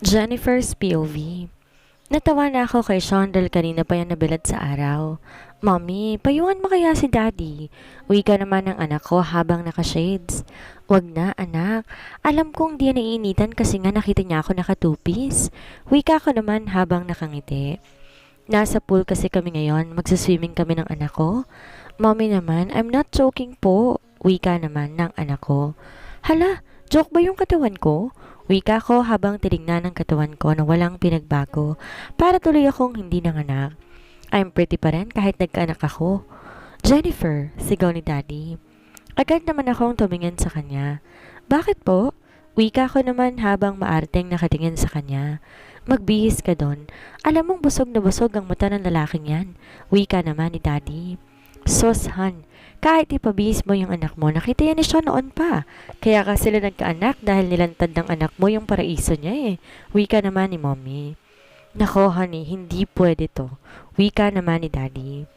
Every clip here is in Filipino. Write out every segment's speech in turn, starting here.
Jennifer's POV. Natawa na ako kay Sean dahil kanina pa yan nabilad sa araw. Mommy, payuhan mo kaya si Daddy? Uwi ka naman ng anak ko habang naka-shades. Wag na, anak. Alam kong di yan naiinitan kasi nga nakita niya ako naka-two-piece. Uwi ka ako naman habang nakangiti. Nasa pool kasi kami ngayon. Magsaswimming kami ng anak ko. Mommy naman, I'm not joking po. Uwi ka naman ng anak ko. Hala, joke ba yung katawan ko? Wika ko habang tinignan ang katawan ko na walang pinagbago para tuloy akong hindi nanganak. I'm pretty pa rin kahit nagkaanak ako. Jennifer, sigaw ni Daddy. Agad naman akong tumingin sa kanya. Bakit po? Wika ko naman habang maarteng nakatingin sa kanya. Magbihis ka doon. Alam mong busog na busog ang mata ng lalaking yan. Wika naman ni Daddy. Sus, Han, kahit ipabihis mo yung anak mo, nakita yan ni Sean noon pa. Kaya ka sila nagkaanak dahil nilantad ng anak mo yung paraiso niya eh. Wika naman ni Mommy. Nako, honey, hindi pwede to. Wika naman ni Daddy.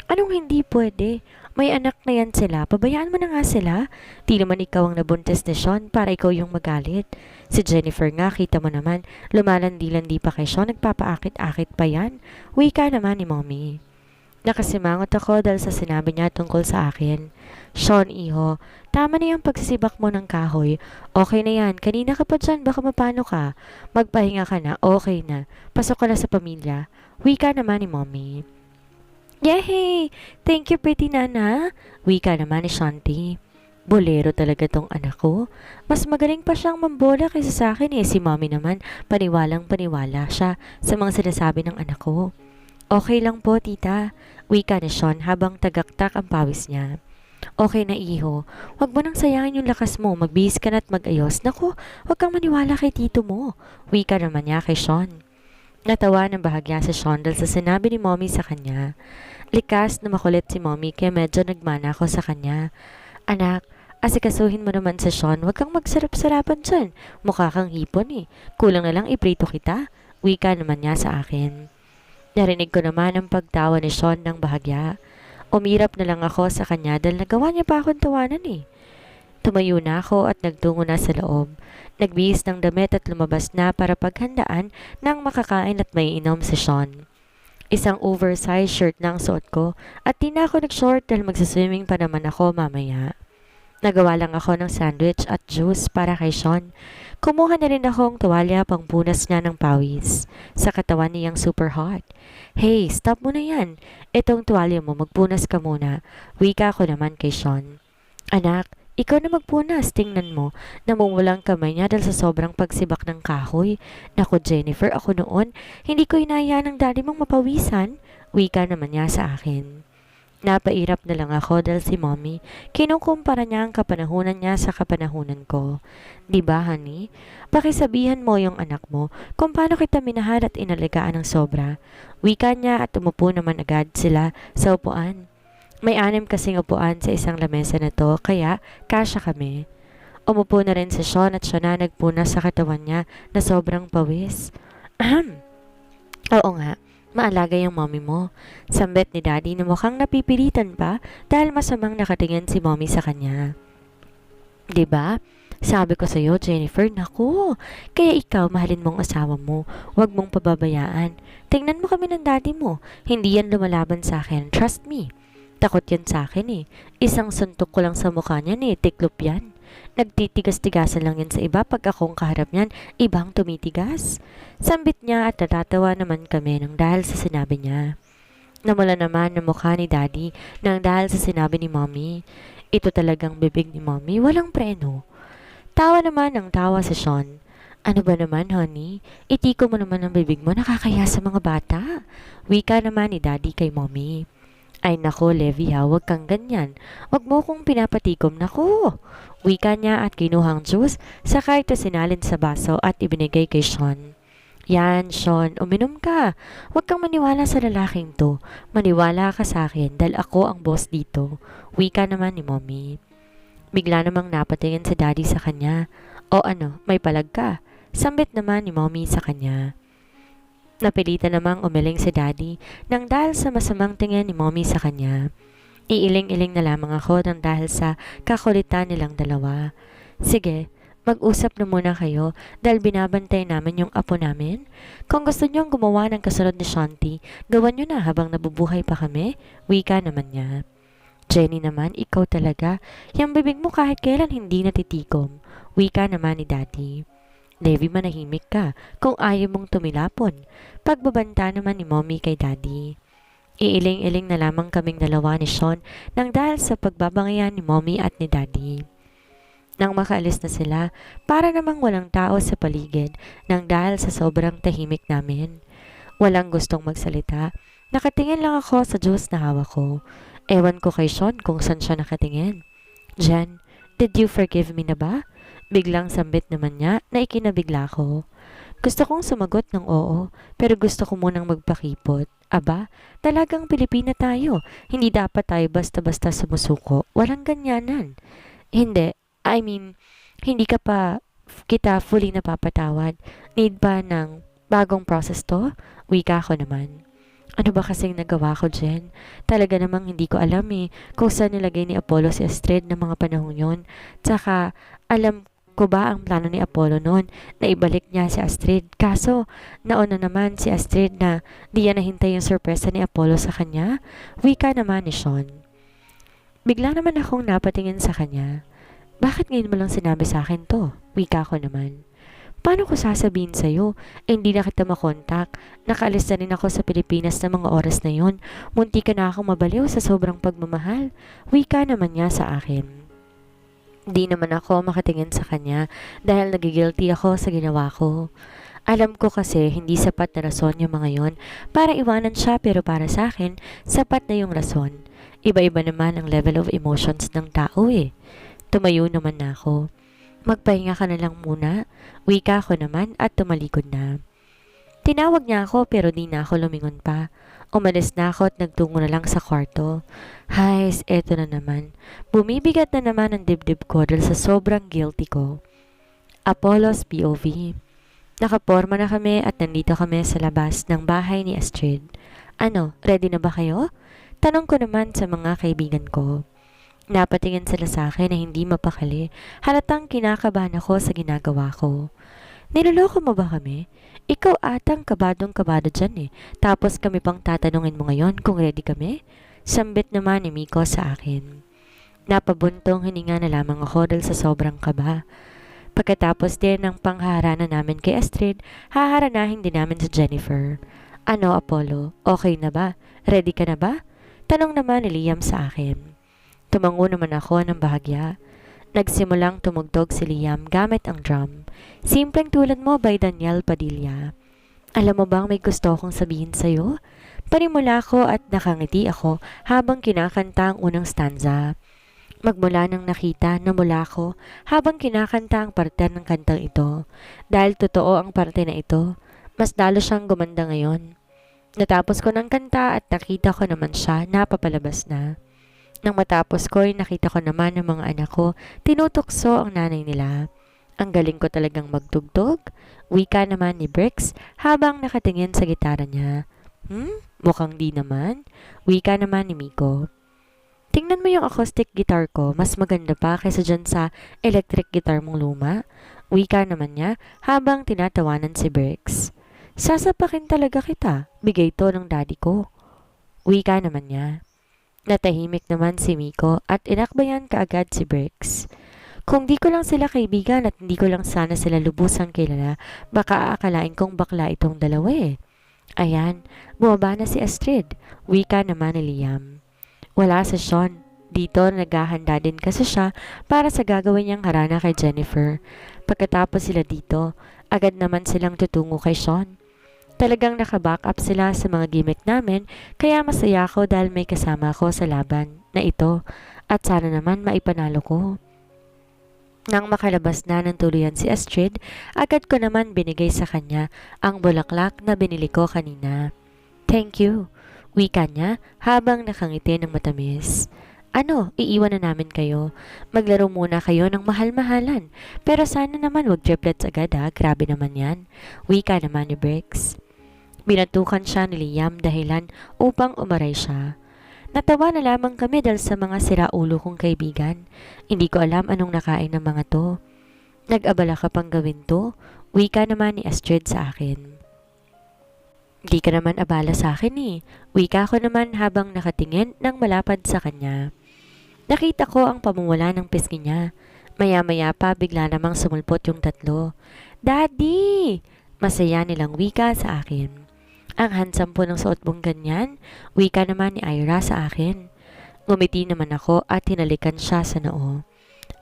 Anong hindi pwede? May anak na yan sila. Pabayaan mo na nga sila. Di naman ikaw ang nabuntis ni Sean para ikaw yung magalit. Si Jennifer nga, kita mo naman, lumalandi-landi pa kay Sean, nagpapaakit-akit pa yan. Wika naman ni Mommy. Nakasimangot ako dahil sa sinabi niya tungkol sa akin. Sean, iho, tama na yung pagsisibak mo ng kahoy. Okay na yan. Kanina ka pa dyan, baka mapano ka. Magpahinga ka na, okay na. Pasok ka na sa pamilya. Wika naman ni Mommy. Yehey! Thank you, pretty nana. Wika naman ni Shanti. Bolero talaga tong anak ko. Mas magaling pa siyang mambola kaysa sa akin eh. Si Mommy naman, paniwalang paniwala siya sa mga sinasabi ng anak ko. Okay lang po, tita. Wika ni Sean habang tagaktak ang pawis niya. Okay na, iho. Huwag mo nang sayangin yung lakas mo. Magbihis ka na't mag-ayos. Naku, huwag kang maniwala kay tito mo. Wika naman niya kay Sean. Natawa ng bahagya si Sean dahil sa sinabi ni Mommy sa kanya. Likas na makulit si Mommy kaya medyo nagmana ako sa kanya. Anak, asikasuhin mo naman sa Sean. Huwag kang magsarap-sarapan dyan. Mukha kang hipon eh. Kulang na lang iprito kita. Wika naman niya sa akin. Narinig ko naman ang pagtawa ni Sean ng bahagya. Umirap na lang ako sa kanya dahil nagawa niya pa akong tawanan eh. Tumayo na ako at nagtungo na sa loob. Nagbihis ng damit at lumabas na para paghandaan ng makakain at maiinom si Sean. Isang oversized shirt na ang suot ko at di na ako nag-short dahil magsaswimming pa naman ako mamaya. Nagawa lang ako ng sandwich at juice para kay Sean. Kumuha na rin akong tuwalya pang punas niya ng pawis sa katawan niyang super hot. Hey, stop mo na yan. Itong tuwalya mo, magpunas ka muna. Wika ko naman kay Sean. Anak, ikaw na magpunas, tingnan mo. Namumulang kamay niya dahil sa sobrang pagsibak ng kahoy. Naku Jennifer, ako noon, hindi ko inaya ng daddy mong mapawisan. Wika naman niya sa akin. Napairap na lang ako dahil si Mommy, kinukumpara niya ang kapanahunan niya sa kapanahunan ko. Diba, honey? Pakisabihan mo yung anak mo kung paano kita minahal at inalagaan ng sobra. Wika niya at umupo naman agad sila sa upuan. May 6 kasing upuan sa isang lamesa na to, kaya kasya kami. Umupo na rin si Sean at siya na nagpunas sa katawan niya na sobrang pawis. Ahem. Oo nga. Maalaga yung mommy mo. Sambet ni Daddy na mukhang napipilitan pa dahil masamang nakatingin si mommy sa kanya. 'Di ba? Sabi ko sa'yo, Jennifer, naku, kaya ikaw mahalin mong asawa mo. Huwag mong pababayaan. Tingnan mo kami ng daddy mo. Hindi yan lumalaban sa akin. Trust me. Takot yan sa akin eh. Isang suntok ko lang sa mukha niyan eh. Tiklop yan. Nagtitigas-tigasan lang yan sa iba pag akong kaharap niyan, ibang tumitigas. Sambit niya at natatawa naman kami nang dahil sa sinabi niya. Namula naman ang mukha ni Daddy nang dahil sa sinabi ni Mommy. Ito talagang bibig ni Mommy, walang preno. Tawa naman ang tawa sa Sean. Ano ba naman, honey? Itiko mo naman ang bibig mo, nakakaya sa mga bata. Wika naman ni Daddy kay Mommy. Ay nako, Levi ha, huwag kang ganyan. Huwag mo kong pinapatikom, nako. Wika niya at kinuhang juice, saka ito sinalin sa baso at ibinigay kay Sean. Yan, Sean, uminom ka. Huwag kang maniwala sa lalaking to. Maniwala ka sa akin dahil ako ang boss dito. Wika naman ni Mommy. Bigla namang napatingin si Daddy sa kanya. O ano, may palag ka. Sambit naman ni Mommy sa kanya. Napilitan namang umiling si Daddy nang dahil sa masamang tingin ni Mommy sa kanya. Iiling-iling na lamang ako nang dahil sa kakulitan nilang dalawa. Sige, Mag-usap na muna kayo dahil binabantay namin yung apo namin. Kung gusto niyong gumawa ng kasunod ni Shanti, gawan niyo na habang nabubuhay pa kami. Wika naman niya. Jenny naman, ikaw talaga. Yung bibig mo kahit kailan hindi natitikom. Wika naman ni Daddy. Levi, manahimik ka kung ayaw mong tumilapon. Pagbabanta naman ni Mommy kay Daddy. Iiling-iling na lamang kaming dalawa ni Sean nang dahil sa pagbabangayan ni Mommy at ni Daddy. Nang makaalis na sila, para namang walang tao sa paligid nang dahil sa sobrang tahimik namin. Walang gustong magsalita. Nakatingin lang ako sa juice na hawak ko. Ewan ko kay Sean kung saan siya nakatingin. Jen, did you forgive me na ba? Biglang sambit naman niya na ikinabigla ko. Gusto kong sumagot ng oo, pero gusto ko munang magpakipot. Aba, talagang Pilipina tayo. Hindi dapat tayo basta-basta sumusuko. Walang ganyanan. Hindi. I mean, hindi ka pa kita fully napapatawad. Need ba ng bagong process to? Wika ko naman. Ano ba kasing nagawa ko, Jen? Talaga namang hindi ko alam kung saan nilagay ni Apollo si Astrid ng mga panahong yun. Tsaka, alam ko ba ang plano ni Apollo noon na ibalik niya si Astrid? Kaso, nauna naman si Astrid na di niya nahintay yung sorpresa ni Apollo sa kanya. Wika naman ni Sean. Bigla naman akong napatingin sa kanya. Bakit ngayon mo lang sinabi sa akin to? Wika ko naman. Paano ko sasabihin sa'yo? Hindi na kita makontak. Nakaalis na rin ako sa Pilipinas na mga oras na yun. Munti ka na akong mabaliw sa sobrang pagmamahal. Wika naman niya sa akin. Di naman ako makatingin sa kanya dahil nagigilty ako sa ginawa ko. Alam ko kasi hindi sapat na rason yung mga yon para iwanan siya, pero para sa akin, sapat na yung rason. Iba-iba naman ang level of emotions ng tao Tumayo naman na ako. Magpahinga ka na lang muna. Wika ko naman at tumalikod na. Tinawag niya ako pero di na ako lumingon pa. Umalis na ako at nagtungo na lang sa kwarto. Hays, eto na naman. Bumibigat na naman ang dibdib ko dahil sa sobrang guilty ko. Apollo's POV. Nakaporma na kami at nandito kami sa labas ng bahay ni Astrid. Ano, ready na ba kayo? Tanong ko naman sa mga kaibigan ko. Napatingin sila sa akin na hindi mapakali. Halatang kinakabahan ako sa ginagawa ko. Niloloko mo ba kami? Ikaw atang kabadong-kabado dyan Tapos kami pang tatanungin mo ngayon kung ready kami? Sambit naman ni Miko sa akin. Napabuntong hininga na lamang ako dahil sa sobrang kaba. Pagkatapos din ng pangharana namin kay Astrid, haharanahin din namin sa Jennifer. Ano, Apollo? Okay na ba? Ready ka na ba? Tanong naman ni Liam sa akin. Tumango naman ako ng bahagya. Nagsimulang tumugtog si Liam gamit ang drum. Simpleng Tulad Mo by Daniel Padilla. Alam mo bang may gusto akong sabihin sa'yo? Panimula ko at nakangiti ako habang kinakanta ang unang stanza. Magmula nang nakita na mula ko habang kinakanta ang parte ng kantang ito. Dahil totoo ang parte na ito, mas lalo siyang gumanda ngayon. Natapos ko ng kanta at nakita ko naman siya napapalabas na. Nang matapos ko, nakita ko naman ng mga anak ko, tinutokso ang nanay nila. Ang galing ko talagang magtugtog. Wika naman ni Brix habang nakatingin sa gitara niya. Mukhang di naman. Wika naman ni Miko. Tingnan mo yung acoustic guitar ko, mas maganda pa kaysa dyan sa electric guitar mong luma. Wika naman niya habang tinatawanan si Brix. Sasapakin talaga kita. Bigay to ng daddy ko. Wika naman niya. Natahimik naman si Miko at inakbayan kaagad si Brix. Kung di ko lang sila kaibigan at hindi ko lang sana sila lubusang kilala, baka aakalain kong bakla itong dalawa Ayan, bumaba na si Astrid. Wika naman ni Liam. Wala sa Sean. Dito naghahanda din kasi siya para sa gagawin niyang harana kay Jennifer. Pagkatapos sila dito, agad naman silang tutungo kay Sean. Talagang nakaback up sila sa mga gimmick namin, kaya masaya ako dahil may kasama ako sa laban na ito at sana naman maipanalo ko. Nang makalabas na ng tuluyan si Astrid, agad ko naman binigay sa kanya ang bulaklak na binili ko kanina. Thank you, wika niya habang nakangiti ng matamis. Ano, iiwan na namin kayo. Maglaro muna kayo ng mahal-mahalan. Pero sana naman wag triplets agad grabe naman yan. Wika naman ni Brix. Binatukan siya ni Liam dahilan upang umaray siya. Natawa na lamang kami dahil sa mga siraulo kong kaibigan. Hindi ko alam anong nakain ng mga to. Nag-abala ka pang gawin to? Wika naman ni Astrid sa akin. Di ka naman abala sa akin eh. Wika ko naman habang nakatingin ng malapad sa kanya. Nakita ko ang pamumula ng pisngi niya. Maya-maya pa bigla namang sumulpot yung tatlo. Daddy! Masaya nilang wika sa akin. Ang handsome po ng suot mong ganyan. Wika naman ni Ira sa akin. Ngumiti naman ako at hinalikan siya sa noo.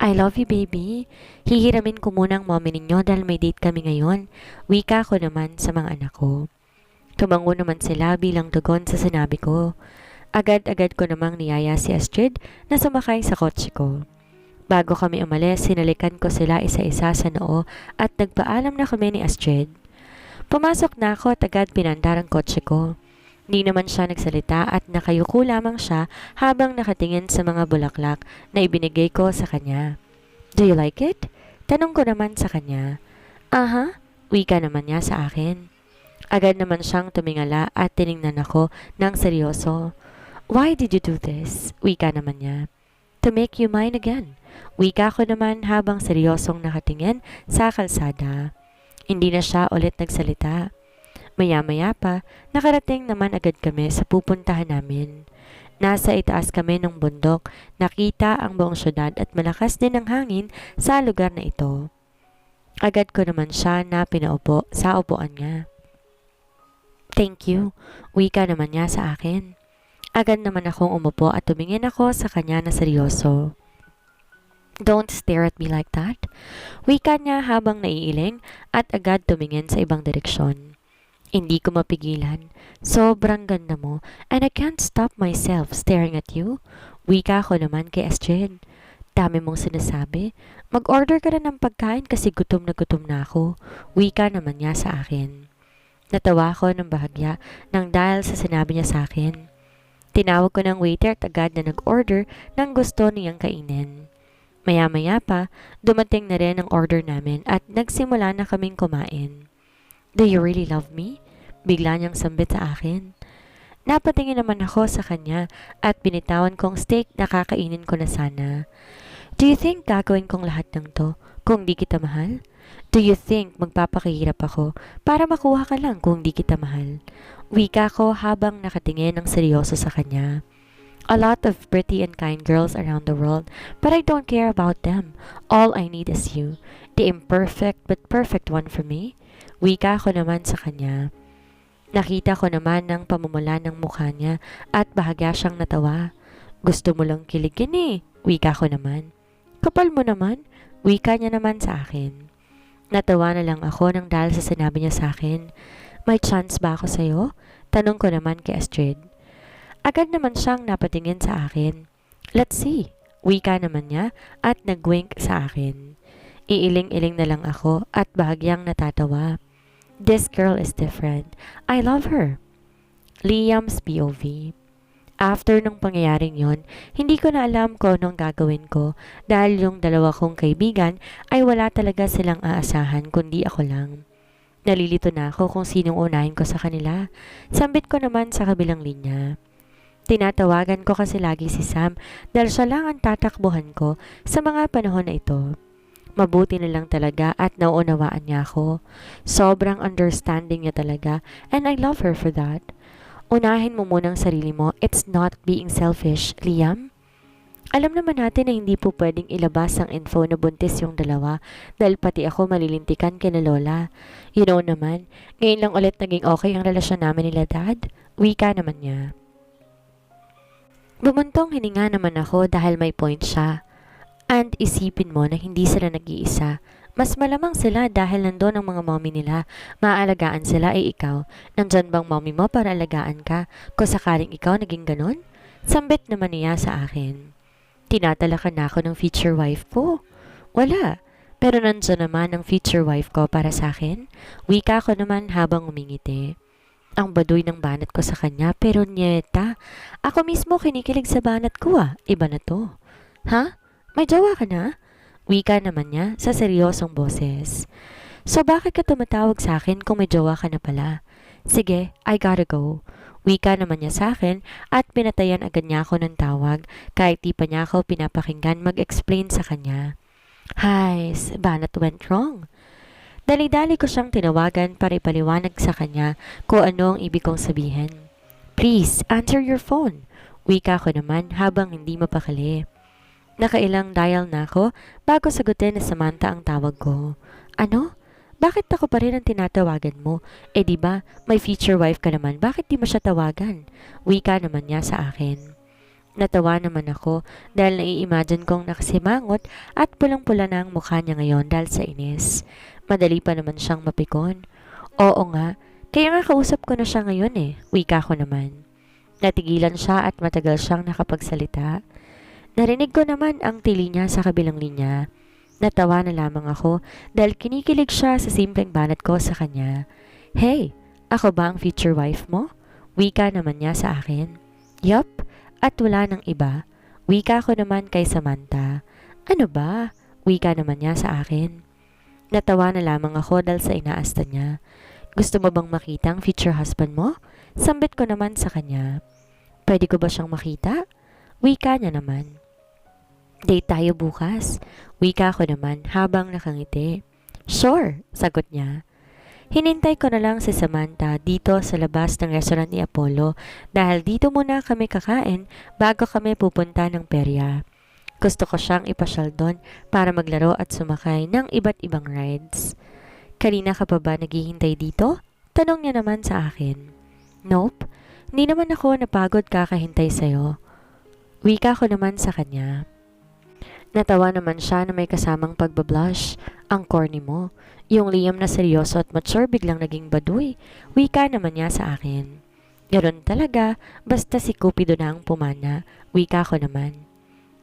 I love you, baby. Hihiramin ko muna ang mommy ninyo dahil may date kami ngayon. Wika ko naman sa mga anak ko. Tumango naman sila bilang tugon sa sinabi ko. Agad-agad ko namang niyaya si Astrid na sumakay sa kotse ko. Bago kami umalis, sinalikan ko sila isa-isa sa noo at nagpaalam na kami ni Astrid. Pumasok na ako at agad pinandar ang kotse ko. Di naman siya nagsalita at nakayuko lamang siya habang nakatingin sa mga bulaklak na ibinigay ko sa kanya. Do you like it? Tanong ko naman sa kanya. Aha, wika naman niya sa akin. Agad naman siyang tumingala at tiningnan ako ng seryoso. Why did you do this? Wika naman niya. To make you mine again. Wika ko naman habang seryosong nakatingin sa kalsada. Hindi na siya ulit nagsalita. Maya-maya pa, nakarating naman agad kami sa pupuntahan namin. Nasa itaas kami ng bundok, nakita ang buong syudad at malakas din ang hangin sa lugar na ito. Agad ko naman siya na pinaupo sa upuan niya. Thank you, wika naman niya sa akin. Agad naman akong umupo at tumingin ako sa kanya na seryoso. Don't stare at me like that. Wika niya habang naiiling at agad tumingin sa ibang direksyon. Hindi ko mapigilan. Sobrang ganda mo and I can't stop myself staring at you. Wika ko naman kay Astrid. Dami mong sinasabi. Mag-order ka na ng pagkain kasi gutom na ako. Wika naman niya sa akin. Natawa ko ng bahagya nang dahil sa sinabi niya sa akin. Tinawag ko ng waiter at agad na nag-order ng gusto niyang kainin. Maya-maya pa, dumating na rin ang order namin at nagsimula na kaming kumain. Do you really love me? Bigla niyang sambit sa akin. Napatingin naman ako sa kanya at binitawan kong steak na kakainin ko na sana. Do you think gagawin kong lahat ng to kung di kita mahal? Do you think magpapakahirap ako para makuha ka lang kung di kita mahal? Wika ko habang nakatingin ng seryoso sa kanya. A lot of pretty and kind girls around the world, but I don't care about them. All I need is you, the imperfect but perfect one for me. Wika ko naman sa kanya. Nakita ko naman ng pamumula ng mukha niya at bahagya siyang natawa. Gusto mo lang kiligin eh, wika ko naman. Kapal mo naman, wika niya naman sa akin. Natawa na lang ako nang dahil sa sinabi niya sa akin. May chance ba ako sa'yo? Tanong ko naman kay Astrid. Agad naman siyang napatingin sa akin. Let's see. Wika naman niya at nag-wink sa akin. Iiling-iling na lang ako at bahagyang natatawa. This girl is different. I love her. Liam's POV. After nung pangyayaring yon, hindi ko na alam kung anong gagawin ko dahil yung dalawa kong kaibigan ay wala talaga silang aasahan kundi ako lang. Nalilito na ako kung sinong unahin ko sa kanila. Sambit ko naman sa kabilang linya. Tinatawagan ko kasi lagi si Sam dahil siya lang ang tatakbuhan ko sa mga panahon na ito. Mabuti na lang talaga at nauunawaan niya ako. Sobrang understanding niya talaga and I love her for that. Unahin mo muna ang sarili mo. It's not being selfish, Liam. Alam naman natin na hindi po pwedeng ilabas ang info na buntis yung dalawa dahil pati ako malilintikan kina Lola. You know naman, ngayon lang ulit naging okay ang relasyon namin nila Dad. Wika naman niya. Bumuntong hininga naman ako dahil may point siya. And isipin mo na hindi sila nag-iisa. Mas malamang sila dahil nandun ang mga mommy nila. Maaalagaan sila ay ikaw. Nandyan bang mommy mo para alagaan ka kung sakaling ikaw naging ganun? Sambit naman niya sa akin. Tinatalakan na ako ng future wife ko. Wala. Pero nandyan naman ang future wife ko para sa akin. Wika ko naman habang umingiti. Ang baduy ng banat ko sa kanya pero nyeta, ako mismo kinikilig sa banat ko Iba na to. Ha? May jowa ka na? Wika naman niya sa seryosong boses. So bakit ka tumatawag sa akin kung may jowa ka na pala? Sige, I gotta go. Wika naman niya sa akin at pinatayan agad niya ako ng tawag kahit di pa niya ako pinapakinggan mag-explain sa kanya. Hays, banat went wrong. Dali-dali ko siyang tinawagan para ipaliwanag sa kanya kung ano ang ibig kong sabihin. Please, answer your phone. Wika ko naman habang hindi mapakali. Nakailang dial na ako bago sagutin ni Samantha ang tawag ko. Ano? Bakit ako pa rin ang tinatawagan mo? Eh di ba, may future wife ka naman, bakit di mo siya tawagan? Wika naman niya sa akin. Natawa naman ako dahil nai-imagine kong nakasimangot at pulang-pula na ang mukha niya ngayon dahil sa inis. Madali pa naman siyang mapikon. Oo nga, kaya nga kausap ko na siya ngayon eh, wika ko naman. Natigilan siya at matagal siyang nakapagsalita. Narinig ko naman ang tili niya sa kabilang linya. Natawa na lamang ako dahil kinikilig siya sa simpleng banat ko sa kanya. Hey, ako ba ang future wife mo? Wika naman niya sa akin. Yup, at wala nang iba. Wika ko naman kay Samantha. Ano ba? Wika naman niya sa akin. Natawa na lamang ako dahil sa inaasta niya. Gusto mo bang makita ang future husband mo? Sambit ko naman sa kanya. Pwede ko ba siyang makita? Wika niya naman. Date tayo bukas. Wika ko naman habang nakangiti. Sure, sagot niya. Hinintay ko na lang si Samantha dito sa labas ng restaurant ni Apollo dahil dito muna kami kakain bago kami pupunta ng perya. Gusto ko siyang ipasyal doon para maglaro at sumakay ng iba't ibang rides. Kanina ka pa ba naghihintay dito? Tanong niya naman sa akin. Nope, hindi naman ako napagod kakahintay sa'yo. Wika ko naman sa kanya. Natawa naman siya na may kasamang pagbablush. Ang corny mo. Yung Liam na seryoso at mature biglang naging baduy. Wika naman niya sa akin. Ganon talaga, basta si Cupido na ang pumana. Wika ko naman.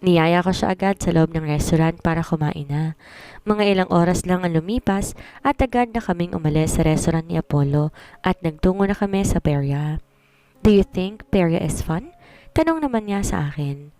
Niyaya ko siya agad sa loob ng restaurant para kumain na. Mga ilang oras lang ang lumipas at agad na kaming umalis sa restaurant ni Apollo at nagtungo na kami sa perya. Do you think perya is fun? Tanong naman niya sa akin.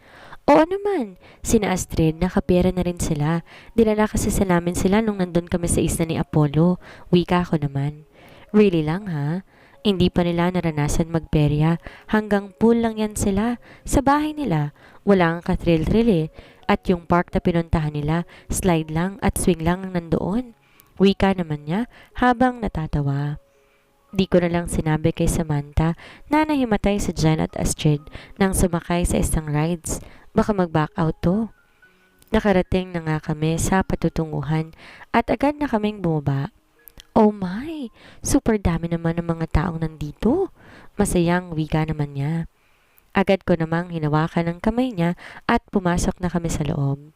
Oo naman, sina Astrid nakapera na rin sila. Dinala kasi sa namin sila nung nandun kami sa isla ni Apollo. Wika ko naman. Really lang ha? Hindi pa nila naranasan magperya. Hanggang pool lang yan sila. Sa bahay nila, wala ang kathrill-thrill eh. At yung park na pinuntahan nila, slide lang at swing lang ang nandoon. Wika naman niya habang natatawa. Di ko na lang sinabi kay Samantha na nahimatay si Jen at Astrid nang sumakay sa isang rides. Baka mag-back out to. Nakarating na nga kami sa patutunguhan at agad na kaming bumaba. Oh my! Super dami naman ng mga taong nandito. Masayang wika naman niya. Agad ko namang hinawakan ng kamay niya at pumasok na kami sa loob.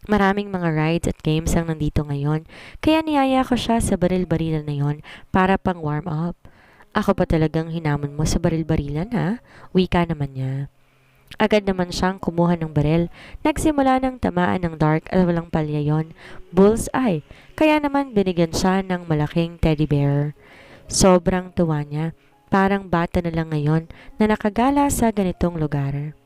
Maraming mga rides at games ang nandito ngayon, kaya niyaya ko siya sa baril-barilan na yon para pang warm up. Ako pa talagang hinamon mo sa baril-barilan ha? Wika naman niya. Agad naman siyang kumuha ng baril. Nagsimula ng tamaan ng dark at walang palya yon. Bullseye. Kaya naman binigyan siya ng malaking teddy bear. Sobrang tuwa niya. Parang bata na lang ngayon na nakagala sa ganitong lugar.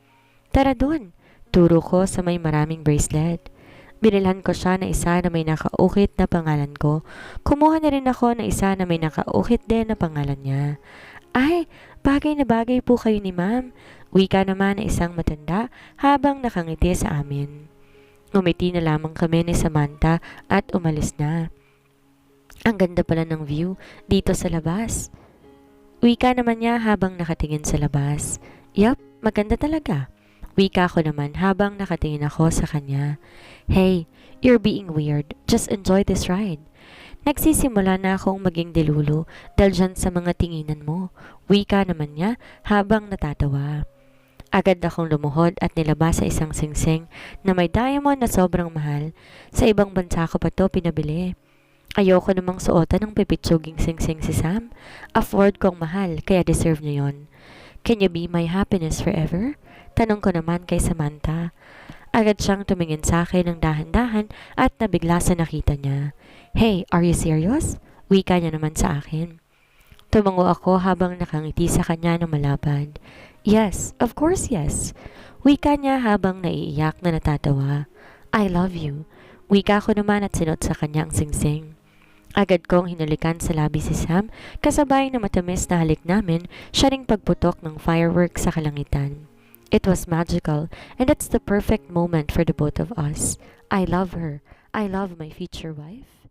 Tara dun. Turo ko sa may maraming bracelet. Binilhan ko siya na isa na may nakaukit na pangalan ko. Kumuha na rin ako na isa na may nakaukit din na pangalan niya. Ay, bagay na bagay po kayo ni ma'am. Wika naman na isang matanda habang nakangiti sa amin. Umiti na lamang kami ni Samantha at umalis na. Ang ganda pala ng view dito sa labas. Wika naman niya habang nakatingin sa labas. Yup, maganda talaga. Wika ko naman habang nakatingin ako sa kanya. Hey, you're being weird. Just enjoy this ride. Nagsisimula na akong maging delulu dahil dyan sa mga tinginan mo. Wika naman niya habang natatawa. Agad akong lumuhod at nilabas sa isang singsing na may diamond na sobrang mahal. Sa ibang bansa ko pa to pinabili. Ayoko namang suotan ng pipitsuging singsing si Sam. Afford kong mahal kaya deserve niya yon. Can you be my happiness forever? Tanong ko naman kay Samantha. Agad siyang tumingin sa akin ng dahan-dahan at nabigla sa nakita niya. Hey, are you serious? Wika niya naman sa akin. Tumango ako habang nakangiti sa kanya ng malapad. Yes, of course yes. Wika niya habang naiiyak na natatawa. I love you. Wika ko naman at sinot sa kanya ang singsing. Agad kong hinalikan sa labi si Sam, kasabay na matamis na halik namin, siya ring pagputok ng fireworks sa kalangitan. It was magical, and it's the perfect moment for the both of us. I love her. I love my future wife.